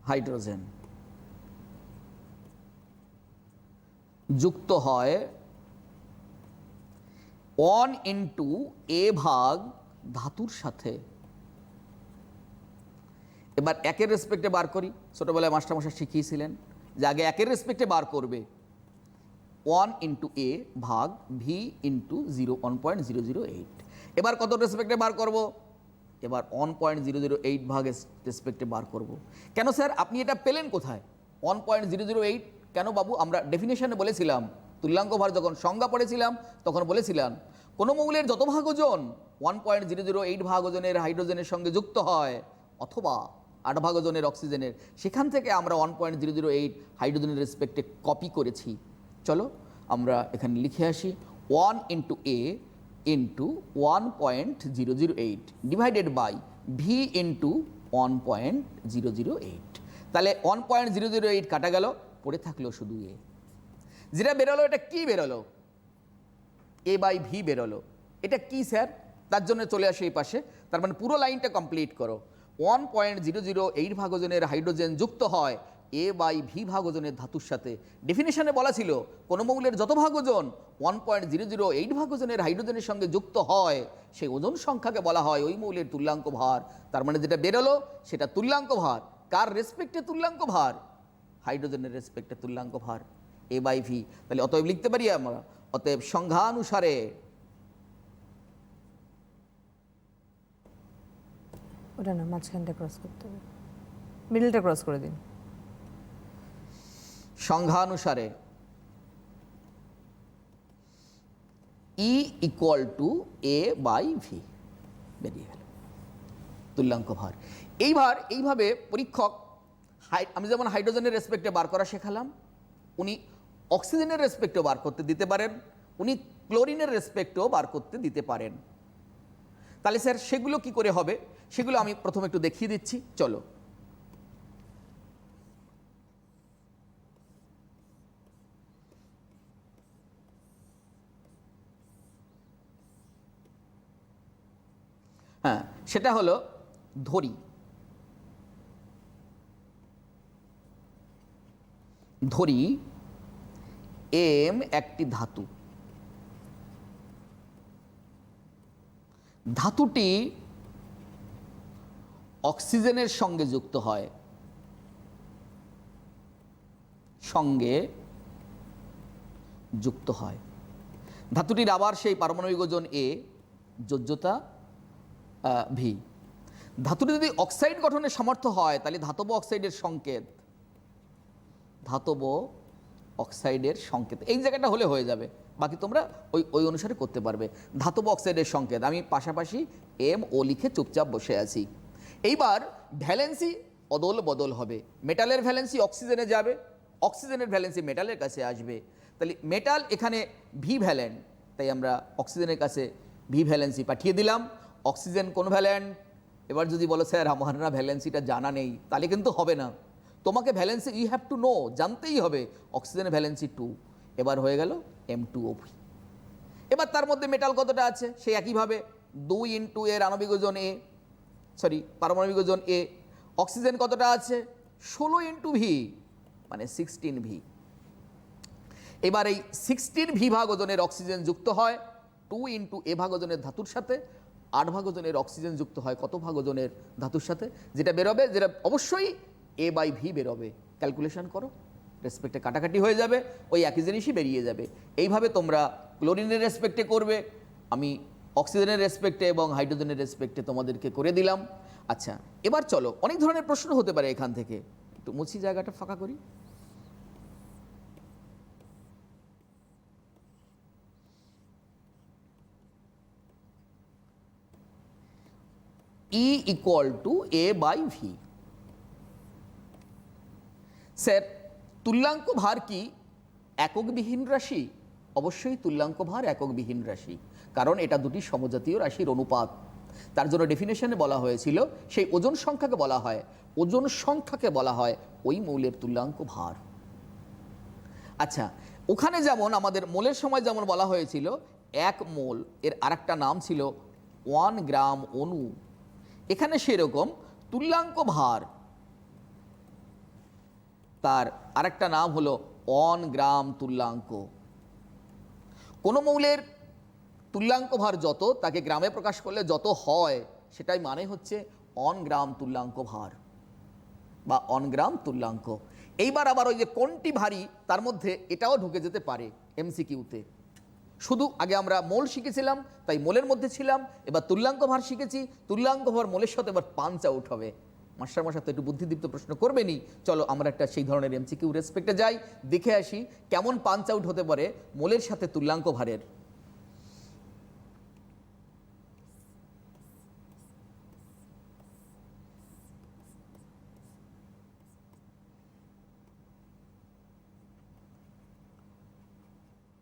হাইড্রোজেন যুক্ত হয় ওয়ান ইন্টু এ ভাগ ধাতুর সাথে। এবার একের রেসপেক্টে বার করি। ছোটোবেলায় মাস্টারমশাই শিখিয়েছিলেন যে আগে একের রেসপেক্টে বার করবে। 1 ইন্টু এ ভাগ ভি ইন্টু 1.008। এবার কত রেসপেক্টে বার করব? এবার 1.008 ভাগ রেসপেক্টে বার করব। কেন স্যার আপনি এটা পেলেন কোথায় 1.008? কেন বাবু? আমরা ডেফিনেশনে বলেছিলাম, তুল্যাঙ্ক ভার যখন সংজ্ঞা পড়েছিলাম তখন বলেছিলাম কোনো মৌলের যত ভাগ ওজন 1.008 ভাগ ওজনের হাইড্রোজেনের সঙ্গে যুক্ত হয় অথবা 8 ভাগ ওজনের অক্সিজেনের, সেখান থেকে আমরা 1.008 হাইড্রোজেনের রেসপেক্টে কপি করেছি। চলো আমরা এখানে লিখে আসি 1 into a into 1.008 divided by v into 1.008। তাহলে 1.008 কাটা গেল, পড়ে থাকলো শুধু এ। যেটা বেরোলো এটা কি বেরোলো? এ বাই ভি বেরোলো। এটা কি স্যার? তার জন্য চলে আসে এই পাশে। তার মানে পুরো লাইনটা কমপ্লিট করো। 1.008 ভাগ ওজনের হাইড্রোজেন যুক্ত হয় এ বাই ভি ভাগ ওজনের ধাতুর সাথে। ডেফিনেশনে বলা ছিল কোন মৌলের যত ভাগ ওজন 1.008 ভাগ ওজনের হাইড্রোজেনের সঙ্গে যুক্ত হয় সেই ওজন সংখ্যাকে বলা হয় ওই মৌলের তুল্যাঙ্ক ভার। তার মানে যেটা বেরোলো সেটা তুল্যাঙ্ক ভার। কার রেসপেক্টে তুল্যাঙ্ক ভার? হাইড্রোজেনের রেসপেক্টে তুল্যাঙ্ক ভার এ বাই ভি। তাহলে অতএব লিখতে পারি আমরা, অতএব সংখ্যানুসারে ওটা না, মাঝখানটা ক্রস করতে হবে, মিডলটা ক্রস করে দিন। সংখ্যানুসারে E equal to A by V বেরিয়ে গেল তুল্যাঙ্ক ভার। এইভাবে পরীক্ষক আমি যেমন হাইড্রোজেনের রেসপেক্টে বার করা শেখালাম, উনি অক্সিজেনের রেসপেক্টেও বার করতে দিতে পারেন, উনি ক্লোরিনের রেসপেক্টেও বার করতে দিতে পারেন। তাহলে স্যার সেগুলো কি করে হবে সেগুলো আমি প্রথমে একটু দেখিয়ে দিচ্ছি। চলো হ্যাঁ, সেটা হলো ধরি এম একটি ধাতু। ধাতুটি অক্সিজেনের সঙ্গে যুক্ত হয়, ধাতুটির আবার সেই পারমাণবিক ওজন এ, যোজ্যতা ভি। ধাতুটি যদি অক্সাইড গঠনের সামর্থ্য হয় তাহলে ধাতব অক্সাইডের সংকেত এই জায়গাটা হলে হয়ে যাবে, বাকি তোমরা ওই অনুসারে করতে পারবে। ধাতব অক্সাইডের সংকেত আমি পাশাপাশি এম ও লিখে চুপচাপ বসে আছি। এইবার ভ্যালেন্সি অদল বদল হবে, মেটালের ভ্যালেন্সি অক্সিজেনে যাবে, অক্সিজেনের ভ্যালেন্সি মেটালের কাছে আসবে। তাহলে মেটাল এখানে ভি ভ্যালেন্ট, তাই আমরা অক্সিজেনের কাছে ভি ভ্যালেন্সি পাঠিয়ে দিলাম। অক্সিজেন কোন ভ্যালেন্ট? এবার যদি বলো স্যার আমার না ভ্যালেন্সিটা জানা নেই, তাহলে কিন্তু হবে না। তোমাকে valency you have to know, জানতেই হবে। অক্সিজেনের ভ্যালেন্সি 2, এবার হয়ে গেল M2O3। এবার তার মধ্যে মেটাল কতটা আছে সেই একইভাবে 2 ইন্টু এর আণবিক ওজন এ, পারমাণবিক ওজন এ। অক্সিজেন কতটা আছে 16 ইন্টু ভি মানে 16 ভি। এবার এই 16 ভি ভাগ ওজনের অক্সিজেন যুক্ত হয় 2 ইন্টু এ ভাগ ওজনের ধাতুর সাথে, 8 ভাগ ওজনের অক্সিজেন যুক্ত হয় কত ভাগ ওজনের ধাতুর সাথে? যেটা বেরোবে, যেটা অবশ্যই এ বাই ভি বেরোবে। ক্যালকুলেশন করো, রেসপেক্টে কাটাকাটি হয়ে যাবে, ওই একই জিনিসই বেরিয়ে যাবে। এইভাবে তোমরা ক্লোরিনের রেসপেক্টে করবে, আমি অক্সিজেনের রেসপেক্টে এবং হাইড্রোজেনের রেসপেক্টে তোমাদেরকে করে দিলাম। আচ্ছা, এবার চলো, অনেক ধরনের প্রশ্ন হতে পারে এখান থেকে। একটু মুছি, জায়গাটা ফাঁকা করি। E equal to A by V. Sir তুল্যাঙ্ক ভার কি এককবিহীন রাশি? অবশ্যই তুল্যাঙ্ক ভার এককবিহীন রাশি, কারণ এটা দুটি সমজাতীয় রাশির অনুপাত। তার জন্য ডেফিনেশনে বলা হয়েছিল সেই ওজন সংখ্যাকে বলা হয় ওই মৌলের তুল্যাঙ্ক ভার। আচ্ছা, ওখানে যেমন আমাদের মোলের সময় যেমন বলা হয়েছিল 1 মোল, এর আরেকটা নাম ছিল 1 গ্রাম অণু। এখানে সেরকম তুল্যাঙ্ক ভার, তার আরেকটা নাম হলো 1 গ্রাম তুল্যাঙ্ক। কোন মৌলের তুল্যাঙ্ক ভার যত তাকে গ্রামে প্রকাশ করলে যত হয় সেটাই মানে হচ্ছে অন গ্রাম তুল্যাঙ্ক ভার বা অন গ্রাম তুল্যাঙ্ক। এইবার আবার ওই যে কোনটি ভারী তার মধ্যে এটাও ঢুকে যেতে পারে এমসিকিউতে। শুধু আগে আমরা মোল শিখেছিলাম তাই মোলের মধ্যে ছিলাম, এবার তুল্যাঙ্ক ভার শিখেছি, তুল্যাঙ্ক ভার মোলের সাথে এবার পাঞ্চ আউট হবে। মাস্টারমশাই তো একটু বুদ্ধিদীপ্ত প্রশ্ন করবেনই। চলো আমরা একটা সেই ধরনের এমসিকিউ রেসপেক্টে যাই, দেখে আসি কেমন পাঞ্চ আউট হতে পারে মোলের সাথে তুল্যাঙ্ক ভারের।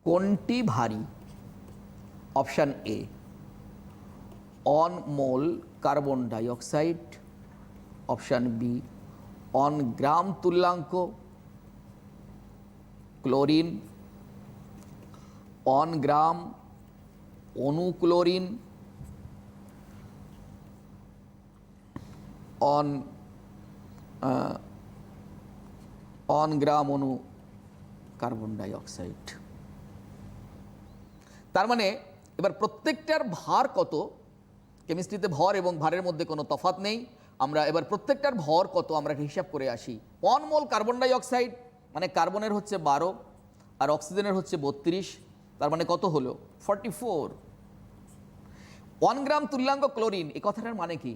কোনটি ভারী? Option A one mole carbon dioxide, option B one gram তুল্যাঙ্ক ক্লোরিন, অন গ্রাম অণু ক্লোরিন, অন গ্রাম অণু কার্বন ডাইঅক্সাইড। তার মানে এবার প্রত্যেকটার ভার কত, কেমিস্ট্রিতে ভর এবং ভারের মধ্যে কোনো তফাৎ নেই। আমরা এবার প্রত্যেকটার ভর কত আমরা হিসাব করে আসি। 1 মোল কার্বন ডাইঅক্সাইড মানে কার্বনের হচ্ছে 12 আর অক্সিজেনের হচ্ছে 32, তার মানে কত হলো 44। 1 গ্রাম তুল্যাঙ্ক ক্লোরিন, এই কথাটার মানে কি?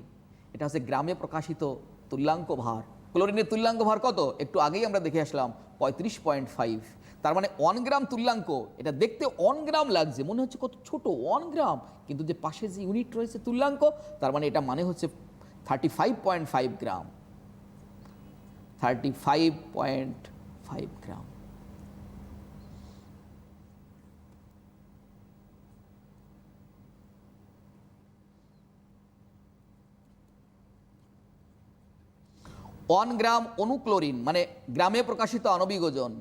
এটা হচ্ছে গ্রামে প্রকাশিত তুল্যাঙ্ক ভার। ক্লোরিনের তুল্যাঙ্ক ভার কত? একটু আগেই আমরা দেখে আসলাম 35.5। তার মানে 1 গ্রাম তুল্যাঙ্ক, এটা দেখতে 1 গ্রাম লাগছে, মনে হচ্ছে কত ছোট 1 গ্রাম, কিন্তু যে পাশে যে ইউনিট রয়েছে তুল্যাঙ্ক, তার মানে এটা মানে হচ্ছে 35.5 গ্রাম। 35.5 গ্রাম। ওয়ান গ্রাম অনুক্লোরিন মানে গ্রামে প্রকাশিত আণবিক ওজন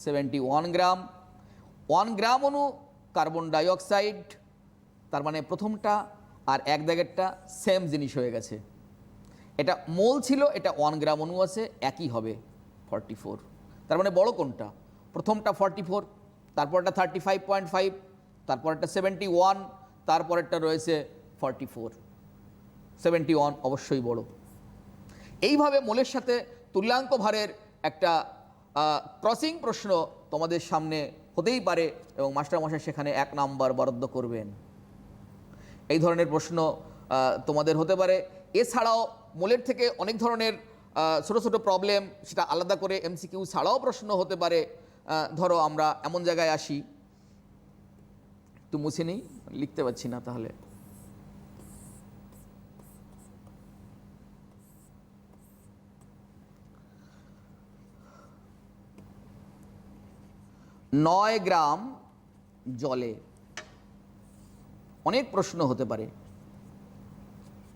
71 গ্রাম। 1 গ্রাম অণু কার্বন ডাইঅক্সাইড, তার মানে প্রথমটা আর এক দাগেরটা সেম জিনিস হয়ে গেছে। এটা মোল ছিল, এটা 1 গ্রাম অণু আছে, একই হবে 44। তার মানে বড় কোনটা? প্রথমটা 44, তারপরটা 35.5, তারপরটা 71, তারপরেরটা রয়েছে 44। 71 অবশ্যই বড়। এইভাবে মোলের সাথে তুল্যাঙ্ক ভারের একটা ক্রসিং প্রশ্ন তোমাদের সামনে হতেই পারে এবং মাস্টারমশাই সেখানে 1 নাম্বার বরাদ্দ করবেন। এই ধরনের প্রশ্ন তোমাদের হতে পারে। এছাড়াও মোলের থেকে অনেক ধরনের ছোট ছোট প্রবলেম, সেটা আলাদা করে এমসিকিউ ছাড়াও প্রশ্ন হতে পারে। ধরো আমরা এমন জায়গায় আসি, একটু মুছে নিই, লিখতে পারছি না তাহলে। নয় গ্রাম জলে অনেক প্রশ্ন হতে পারে।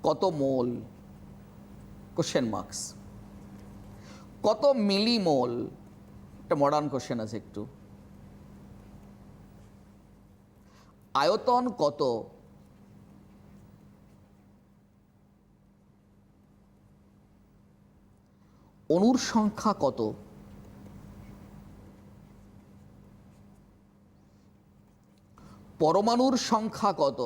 কত মোল? Question marks. কত মিলি মোল? একটা মডার্ন কোশ্চেন আছে একটু। আয়তন কত? অণুর সংখ্যা কত? পরমাণুর সংখ্যা কত?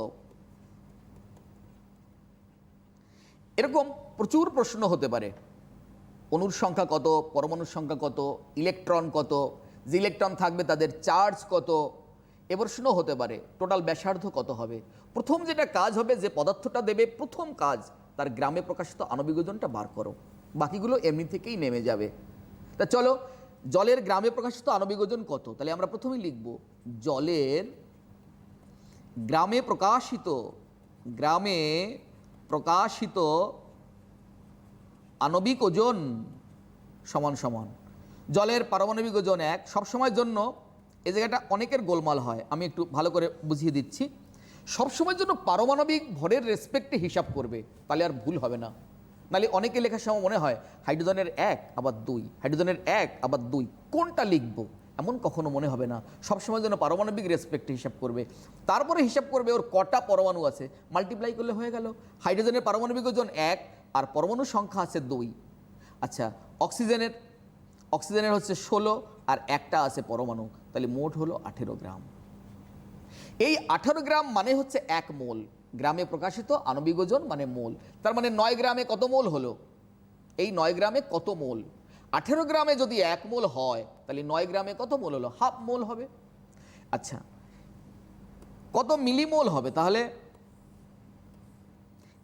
এরকম প্রচুর প্রশ্ন হতে পারে। অণুর সংখ্যা কত, পরমাণুর সংখ্যা কত, ইলেকট্রন কত, যে ইলেকট্রন থাকবে তাদের চার্জ কত, এ প্রশ্ন হতে পারে। টোটাল ব্যাসার্ধ কত হবে? প্রথম যেটা কাজ হবে, যে পদার্থটা দেবে প্রথম কাজ, তার গ্রামে প্রকাশিত আণবিক ওজনটা বার করো, বাকিগুলো এমনি থেকেই নেমে যাবে। তা চলো, জলের গ্রামে প্রকাশিত আণবিক ওজন কত? তাহলে আমরা প্রথমেই লিখব জলের গ্রামে প্রকাশিত আণবিক ওজন সমান সমান জলের পারমাণবিক ওজন 1। সবসময়ের জন্য এই জায়গাটা অনেকের গোলমাল হয়, আমি একটু ভালো করে বুঝিয়ে দিচ্ছি। সবসময়ের জন্য পারমাণবিক ভরের রেসপেক্টে হিসাব করবে, তাহলে আর ভুল হবে না। নাহলে অনেকে লেখার সময় মনে হয় হাইড্রোজেনের 1 আবার 2, হাইড্রোজেনের 1 আবার 2, কোনটা লিখবো এমন কখনো মনে হবে না। সবসময় যেন পারমাণবিক রেসপেক্টে হিসাব করবে। তারপরে হিসাব করবে ওর কটা পরমাণু আছে, মাল্টিপ্লাই করলে হয়ে গেল। হাইড্রোজেনের পারমাণবিক ওজন 1 আর পরমাণু সংখ্যা আছে 2। আচ্ছা, অক্সিজেনের হচ্ছে 16 আর একটা আছে পরমাণু, তাহলে মোট হলো 18 গ্রাম। এই 18 গ্রাম মানে হচ্ছে 1 মোল, গ্রামে প্রকাশিত আণবিক ওজন মানে মোল। তার মানে 9 গ্রামে কত মোল হলো? এই 9 গ্রামে কত মোল? 18 গ্রামে যদি 1 মোল হয় তাহলে 9 গ্রামে কত মোল হলো? হাফ মোল হবে। আচ্ছা, কত মিলিমোল হবে তাহলে?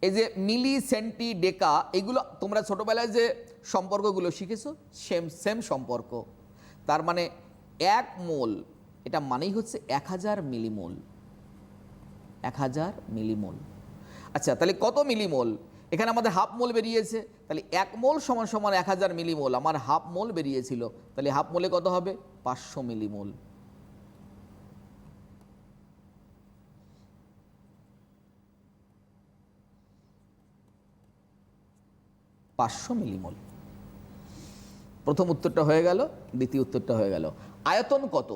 এই যে মিলি, সেন্টি, ডেকা, এগুলো তোমরা ছোটবেলায় যে সম্পর্কগুলো শিখেছো সেম সম্পর্ক। তার মানে 1 মোল এটা মানেই হচ্ছে 1000 মিলিমোল। 1000 মিলিমোল। আচ্ছা, তাহলে কত মিলিমোল? এখানে আমাদের হাফ মোল বেরিয়েছে, তাহলে 1 মোল সমান সমান 1000 মিলিমোল। আমার হাফ মোল বেরিয়েছিল, তাহলে হাফ মোলে কত হবে? 500 মিলিমোল। মিলিমোল। প্রথম উত্তরটা হয়ে গেল, দ্বিতীয় উত্তরটা হয়ে গেল। আয়তন কত?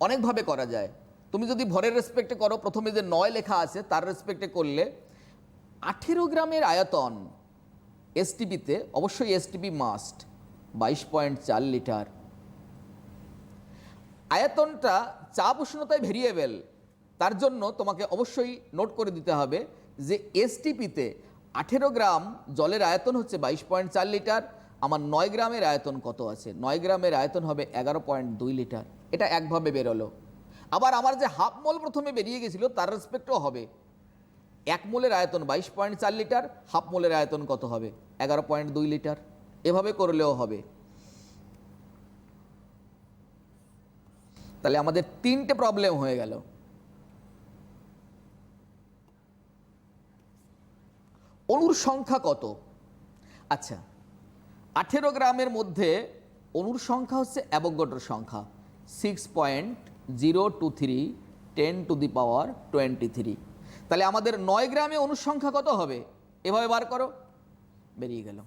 অনেকভাবে করা যায়। তুমি যদি ভরের রেসপেক্টে করো, প্রথমে যে 9 লেখা আছে তার রেসপেক্টে করলে 18 গ্রামের আয়তন এসটিপিতে, অবশ্যই এসটিপি মাস্ট 22.4 লিটার। আয়তনটা চাপ উষ্ণতায় ভেরিয়েবল, তার জন্য তোমাকে অবশ্যই নোট করে দিতে হবে যে এসটিপিতে 18 গ্রাম জলের আয়তন হচ্ছে 22.4 লিটার। আমার 9 গ্রামের আয়তন কত আছে? 9 গ্রামের আয়তন হবে 11.2 লিটার। এটা একভাবে বেরোলো। আবার আমার যে হাফ মোল প্রথমে বেরিয়ে গেছিল তার রেসপেক্টও হবে। 1 মোলের আয়তন 22.4 লিটার, হাফ মোলের আয়তন কত হবে? 11.2 লিটার। এভাবে করলেও হবে। তাহলে আমাদের 3টে প্রবলেম হয়ে গেল। অণুর সংখ্যা কত? আচ্ছা, 18 গ্রামের মধ্যে অণুর সংখ্যা হচ্ছে অ্যাভোগাড্রোর সংখ্যা 6.023 10⁻23। তাহলে আমাদের 9 গ্রামে অণুর সংখ্যা কত হবে? এভাবে বার করো, বেরিয়ে গেল।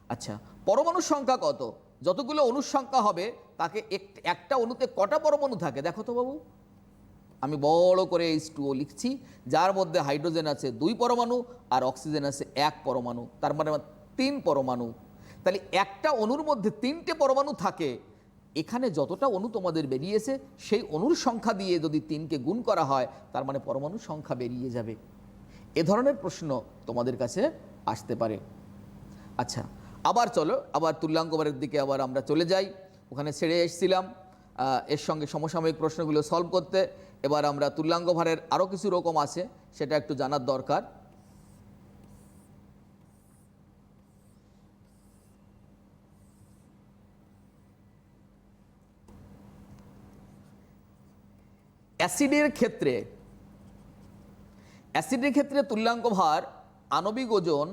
আচ্ছা, পরমাণুর সংখ্যা কত? যতগুলো অণুর সংখ্যা হবে তাকে একটা অণুতে কটা পরমাণু থাকে দেখো তো বাবু। আমি বড় করে H2O লিখছি, যার মধ্যে হাইড্রোজেন আছে 2 পরমাণু আর অক্সিজেন আছে 1 পরমাণু, তার মানে 3 পরমাণু। তাহলে একটা অণুর মধ্যে 3টে পরমাণু থাকে। এখানে যতটা অণু তোমাদের বেরিয়েছে সেই অণুর সংখ্যা দিয়ে যদি 3কে গুণ করা হয় তার মানে পরমাণুর সংখ্যা বেরিয়ে যাবে। এ ধরনের প্রশ্ন তোমাদের কাছে আসতে পারে। আচ্ছা, আবার চলো, আবার তুল্যাঙ্কভারের দিকে আবার আমরা চলে যাই। ওখানে ছেড়ে এসেছিলাম এর সঙ্গে সমসাময়িক প্রশ্নগুলো সলভ করতে। এবার আমরা তুল্যাঙ্কভারের আরও কিছু রকম আছে, সেটা একটু জানার দরকার। অ্যাসিডের ক্ষেত্রে তুল্যাঙ্কভার আণবিক ওজন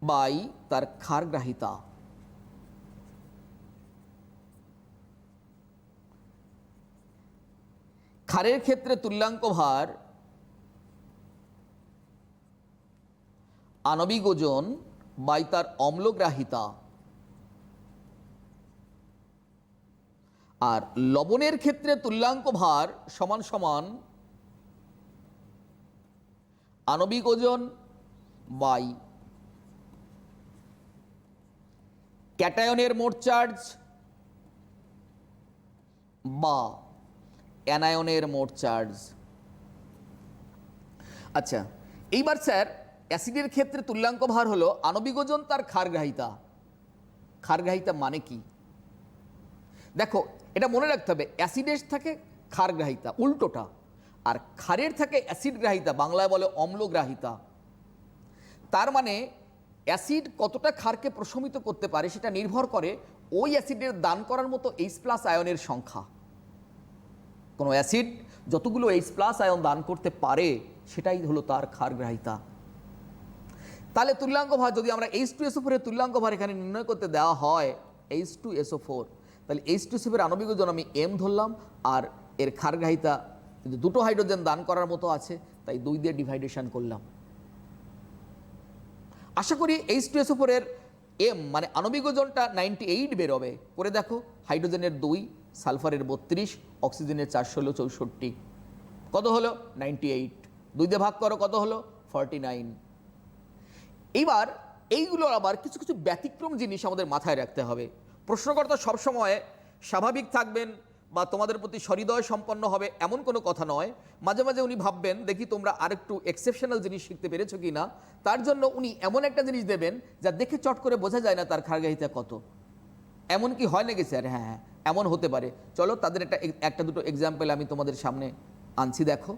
বাই তার ক্ষারগ্রাহিতা। ক্ষারের ক্ষেত্রে তুল্যাঙ্কভার আণবিক ওজন বাই তার অম্লগ্রাহিতা। আর লবণের ক্ষেত্রে তুল্যাঙ্কভার সমান সমান আণবিক ওজন বাই ক্যাটায়নের মোট চার্জ বা অ্যানায়নের মোট চার্জ। আচ্ছা, এইবার স্যার অ্যাসিডের ক্ষেত্রে তুল্যাঙ্কভার হলো আণবিক ওজন তার ক্ষারগ্রাহিতা। ক্ষারগ্রাহিতা মানে কি দেখো, এটা মনে রাখতে হবে। অ্যাসিডের থাকে ক্ষারগ্রাহিতা, উল্টোটা। আর ক্ষারের থাকে অ্যাসিড গ্রাহিতা, বাংলায় বলে অম্লগ্রাহিতা। তার মানে অ্যাসিড কতটা ক্ষারকে প্রশমিত করতে পারে সেটা নির্ভর করে ওই অ্যাসিডের দান করার মতো H+ আয়নের সংখ্যা। কোনো অ্যাসিড যতগুলো H+ আয়ন দান করতে পারে সেটাই হলো তার ক্ষারগ্রাহিতা। তাহলে তুল্যাঙ্কভার যদি আমরা H2SO4 এর তুল্যাঙ্কভার এখানে নির্ণয় করতে দেওয়া হয় H2SO4, তাহলে H2SO4 এর আণবিক ওজন আমি M ধরলাম, আর এর ক্ষারগ্রাহিতা কিন্তু 2টো হাইড্রোজেন দান করার মতো আছে, তাই 2 দিয়ে ডিভাইডেশন করলাম। আশা করি H2SO4 এর M মানে আণবিক ওজনটা 98 বেরোবে। করে দেখো, হাইড্রোজেনের 2, সালফারের 32, অক্সিজেনের 464। কত হলো? 98। 2 দিয়ে ভাগ করো, কত হলো? 49। এইবার এইগুলোর আবার কিছু কিছু ব্যতিক্রম জিনিস আমাদের মাথায় রাখতে হবে। প্রশ্নকর্তা সবসময় স্বাভাবিক থাকবেন বা তোমাদের প্রতি সহৃদয় সম্পন্ন হবে এমন কোনো কথা নয়। মাঝে মাঝে উনি ভাববেন দেখি তোমরা আরেকটু এক্সেপশনাল জিনিস শিখতে পেরেছো কি না, তার জন্য উনি এমন একটা জিনিস দেবেন যা দেখে চট করে বোঝা যায় না তার খারগাহিতা কত। এমন কি হয় নাকি স্যার? হ্যাঁ হ্যাঁ, এমন হতে পারে। চলো তাদের একটা দুটো এক্সাম্পল আমি তোমাদের সামনে আনছি, দেখো।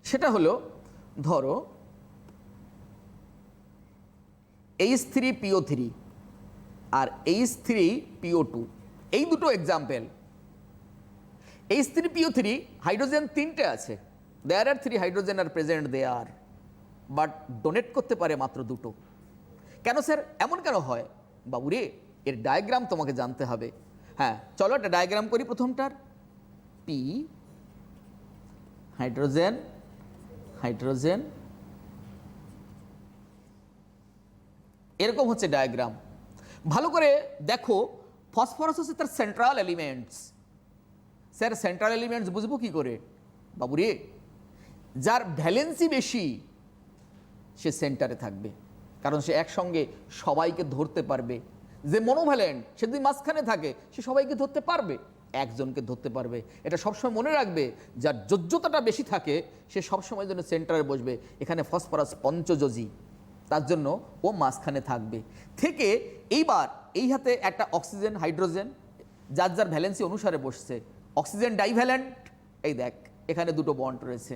সেটা হলো, ধরো H3PO3 আর H3PO2, এই দুটো এক্সাম্পল। H3PO3 হাইড্রোজেন 3টে আছে, there are 3 hydrogen are present there, but donate করতে পারে মাত্র 2টো। কেন স্যার, এমন কেন হয়? বাবুরে, এর ডায়াগ্রাম তোমাকে জানতে হবে। হ্যাঁ চলো একটা ডায়াগ্রাম করি। প্রথমটার পি হাইড্রোজেন হাইড্রোজেন, এরকম হচ্ছে ডায়াগ্রাম। ভালো করে দেখো, ফসফরাস হচ্ছে তার central elements. Sir central elements বুঝবো কি করে? বাবুরে, যার ভ্যালেন্সি বেশি সে সেন্টারে থাকবে, কারণ সে একসঙ্গে সবাইকে ধরতে পারবে। যে মনোভ্যালেন্ট সে যদি মাঝখানে থাকে সে সবাইকে ধরতে পারবে, একজনকে ধরতে পারবে। এটা সবসময় মনে রাখবে, যার যোগ্যতাটা বেশি থাকে সে সবসময় জন্য সেন্টারে বসবে। এখানে ফসফরাস পঞ্চযোজী, তার জন্য ও মাঝখানে থাকবে। থেকে এইবার এই হাতে একটা অক্সিজেন হাইড্রোজেন যার যার ভ্যালেন্সি অনুসারে বসছে। অক্সিজেন ডাইভ্যালেন্ট, এই দেখ এখানে 2টো বন্ড রয়েছে।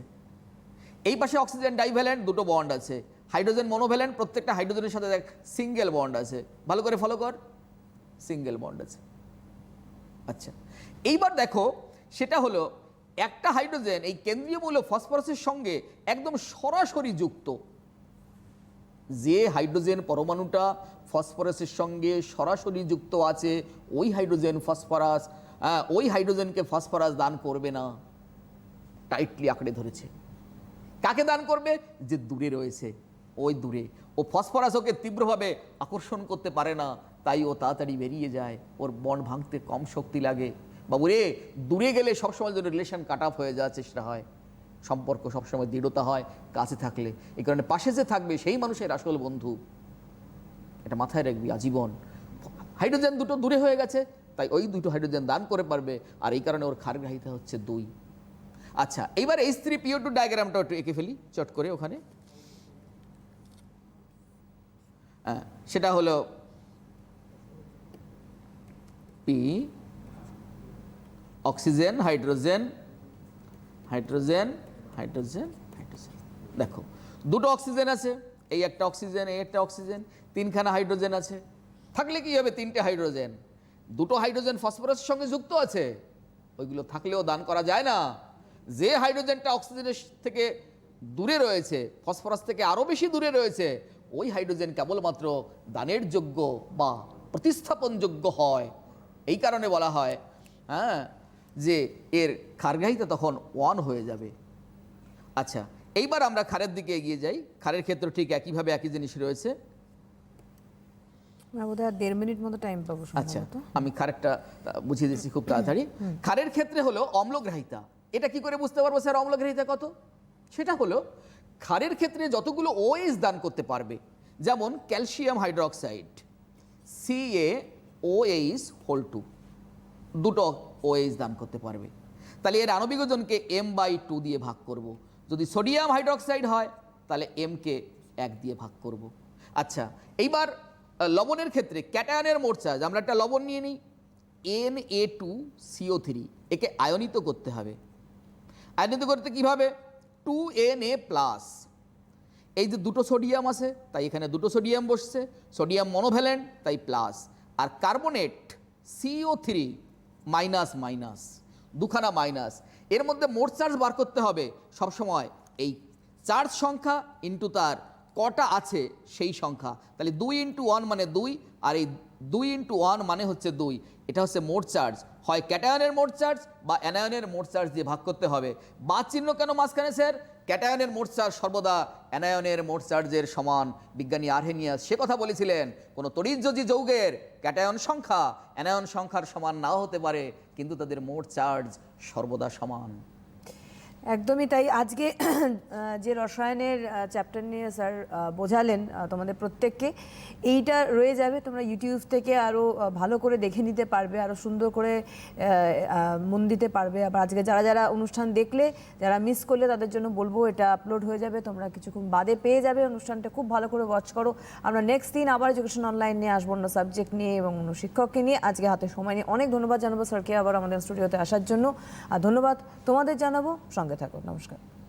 এই পাশে অক্সিজেন ডাইভ্যালেন্ট, 2টো বন্ড আছে। হাইড্রোজেন মনোভ্যালেন্ট, প্রত্যেকটা হাইড্রোজেনের সাথে দেখ সিঙ্গেল বন্ড আছে। ভালো করে ফলো কর, সিঙ্গেল বন্ড আছে। আচ্ছা এইবার দেখো, সেটা হলো একটা হাইড্রোজেন এই কেন্দ্রীয় মৌল ফসফরাসের সঙ্গে একদম সরাসরি যুক্ত। যে হাইড্রোজেন পরমাণুটা ফসফরাসের সঙ্গে সরাসরি যুক্ত আছে ওই হাইড্রোজেন ফসফরাস, ওই হাইড্রোজেনকে ফসফরাস দান করবে না। টাইটলি আঁকড়ে ধরেছে। কাকে দান করবে? যে দূরে রয়েছে, ওই দূরে। ও ফসফরাস ওকে তীব্রভাবে আকর্ষণ করতে পারে না, তাই ও তাড়াতাড়ি বেরিয়ে যায়, ওর বন্ড ভাঙতে কম শক্তি লাগে। বাবুরে, দূরে গেলে সবসময় জন্য রিলেশন কাট অফ হয়ে যাওয়ার চেষ্টা হয়, সম্পর্ক সবসময় দৃঢ়তা হয় কাছে থাকলে। এই কারণে পাশে যে থাকবে সেই মানুষের আসল বন্ধু, এটা মাথায় রাখবি আজীবন। হাইড্রোজেন 2টো দূরে হয়ে গেছে, তাই ওই 2টো হাইড্রোজেন দান করে পারবে, আর এই কারণে ওর ক্ষারগ্রাহিতা হচ্ছে 2। আচ্ছা এইবার H3PO2 ডায়াগ্রামটা একটু এঁকে ফেলি চট করে ওখানে। সেটা হলো P oxygen hydrogen hydrogen hydrogen hydrogen. দেখো 2টো অক্সিজেন আছে, এই একটা অক্সিজেন এই একটা অক্সিজেন, 3খানা হাইড্রোজেন আছে। থাকলে কি হবে? 3টে হাইড্রোজেন। 2টো হাইড্রোজেন ফসফরাসের সঙ্গে যুক্ত আছে, ওইগুলো থাকলেও দান করা যায় না। যে হাইড্রোজেনটা অক্সিজেনের থেকে দূরে রয়েছে, ফসফরাস থেকে আরও বেশি দূরে রয়েছে, ওই হাইড্রোজেন কেবলমাত্র দানের যোগ্য বা প্রতিস্থাপনযোগ্য হয়। এই কারণে বলা হয় যে এর ক্ষারগ্রাহিতা তখন 1 হয়ে যাবে। আচ্ছা এইবার আমরা ক্ষারের দিকে এগিয়ে যাই। ক্ষারের ক্ষেত্রে ঠিক একইভাবে একই জিনিস রয়েছে। আমরা বোধহয় আর 1.5 মিনিট মতো টাইম পাবো। আচ্ছা আমি ক্ষারেরটা বুঝিয়ে দিচ্ছি খুব তাড়াতাড়ি। ক্ষারের ক্ষেত্রে হলো অম্লগ্রাহিতা। এটা কি করে বুঝতে পারবো স্যার অম্লগ্রাহিতা কত? সেটা হলো ক্ষারের ক্ষেত্রে যতগুলো OH দান করতে পারবে, যেমন ক্যালসিয়াম হাইড্রোক্সাইড CaOH2, 2টো OH দান করতে পারবে। তাহলে এর আণবিক ওজনকে m/2 দিয়ে ভাগ করব। যদি সোডিয়াম হাইড্রোক্সাইড হয় তাহলে m কে 1 দিয়ে ভাগ করব। আচ্ছা এইবার লবণের ক্ষেত্রে ক্যাটায়নের মোট চার্জ, আমরা একটা লবণ নিয়ে নিই Na2CO3, একে আয়নিত করতে হবে। আয়নিত করতে কিভাবে? 2Na+। এই যে 2টো সোডিয়াম আছে তাই এখানে 2টো সোডিয়াম বসছে, সোডিয়াম মনোভ্যালেন্ট তাই প্লাস, আর কার্বনেট CO3 মাইনাস মাইনাস, 2খানা মাইনাস। এর মধ্যে মোট চার্জ বার করতে হবে সবসময় এই চার্জ সংখ্যা ইন্টু তার কটা আছে সেই সংখ্যা। তাহলে 2 × 1 মানে 2, আর এই 2 × 1 মানে হচ্ছে 2। এটা হচ্ছে মোট চার্জ। হয় ক্যাটায়নের মোট চার্জ বা অ্যানায়নের মোট চার্জ দিয়ে ভাগ করতে হবে। বাদ চিহ্ন কেন মাঝখানে স্যার? ক্যাটায়নের মোট চার্জ সর্বদা অ্যানায়নের মোট চার্জের সমান। বিজ্ঞানী আর্হেনিয়াস সে কথা বলেছিলেন, কোনো তড়িৎযোজী যৌগের ক্যাটায়ন সংখ্যা অ্যানায়ন সংখ্যার সমান নাও হতে পারে, কিন্তু তাদের মোট চার্জ সর্বদা সমান। একদমই তাই। আজকে যে রসায়নের চ্যাপ্টার নিয়ে স্যার বোঝালেন তোমাদের প্রত্যেককে, এইটা রয়ে যাবে, তোমরা ইউটিউব থেকে আরও ভালো করে দেখে নিতে পারবে, আরও সুন্দর করে মন দিতে পারবে। আবার আজকে যারা যারা অনুষ্ঠান দেখলে, যারা মিস করলে, তাদের জন্য বলবো এটা আপলোড হয়ে যাবে, তোমরা কিছুক্ষণ বাদে পেয়ে যাবে অনুষ্ঠানটা। খুব ভালো করে ওয়াচ করো। আমরা নেক্সট দিন আবার এডুকেশন অনলাইন নিয়ে আসবো, অন্য সাবজেক্ট নিয়ে এবং অন্য শিক্ষককে নিয়ে। আজকে হাতে সময় নিয়ে অনেক ধন্যবাদ জানাবো স্যারকে আবার আমাদের স্টুডিওতে আসার জন্য, আর ধন্যবাদ তোমাদের জানাবো। সঙ্গে থাকো। নমস্কার।